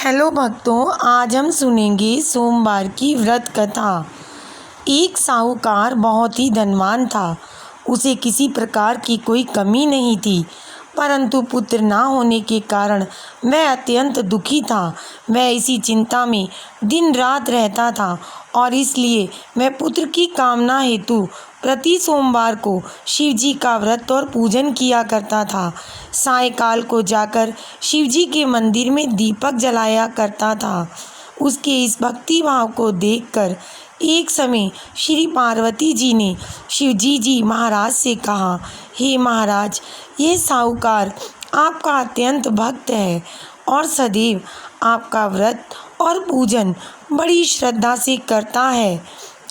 Hello भक्तों, आज हम सुनेंगे सोमवार की व्रत कथा। एक साहूकार बहुत ही धनवान था। उसे किसी प्रकार की कोई कमी नहीं थी, परंतु पुत्र ना होने के कारण वह अत्यंत दुखी था। वह इसी चिंता में दिन रात रहता था और इसलिए वह पुत्र की कामना हेतु प्रति सोमवार को शिव जी का व्रत और पूजन किया करता था। सायंकाल को जाकर शिव जी के मंदिर में दीपक जलाया करता था। उसके इस भक्ति भाव को देखकर एक समय श्री पार्वती जी ने शिव जी महाराज से कहा, हे महाराज, ये साहूकार आपका अत्यंत भक्त है और सदैव आपका व्रत और पूजन बड़ी श्रद्धा से करता है,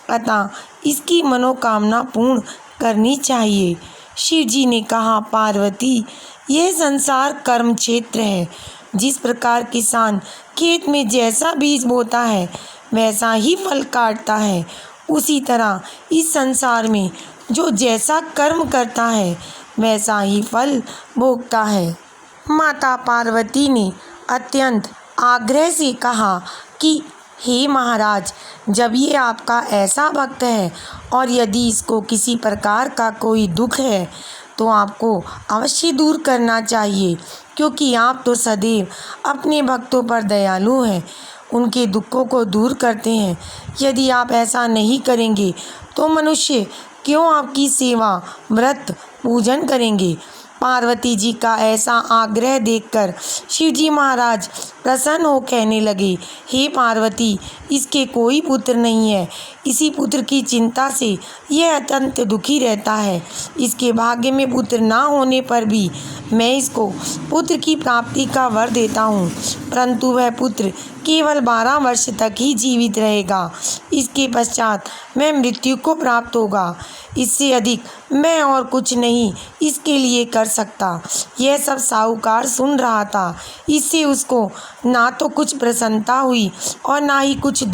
अतः इसकी मनोकामना पूर्ण करनी चाहिए। शिव जी ने कहा, पार्वती, यह संसार कर्म क्षेत्र है। जिस प्रकार किसान खेत में जैसा बीज बोता है वैसा ही फल काटता है, उसी तरह इस संसार में जो जैसा कर्म करता है वैसा ही फल भोगता है। माता पार्वती ने अत्यंत आग्रह से कहा कि हे महाराज, जब ये आपका ऐसा भक्त है और यदि इसको किसी प्रकार का कोई दुख है तो आपको अवश्य दूर करना चाहिए, क्योंकि आप तो सदैव अपने भक्तों पर दयालु हैं, उनके दुखों को दूर करते हैं। यदि आप ऐसा नहीं करेंगे तो मनुष्य क्यों आपकी सेवा व्रत पूजन करेंगे। पार्वती जी का ऐसा आग्रह देखकर शिवजी महाराज प्रसन्न हो कहने लगे, हे पार्वती, इसके कोई पुत्र नहीं है। इसी पुत्र की चिंता से यह अत्यंत दुखी रहता है। इसके भाग्य में पुत्र ना होने पर भी मैं इसको पुत्र की प्राप्ति का वर देता हूँ, परंतु वह पुत्र केवल 12 वर्ष तक ही जीवित रहेगा। इसके पश्चात वह मृत्यु को प्राप्त होगा। इससे अधिक मैं और कुछ नहीं इसके लिए कर सकता। यह सब साहूकार सुन रहा था। इससे उसको ना तो कुछ प्रसन्नता हुई और ना ही कुछ दुख।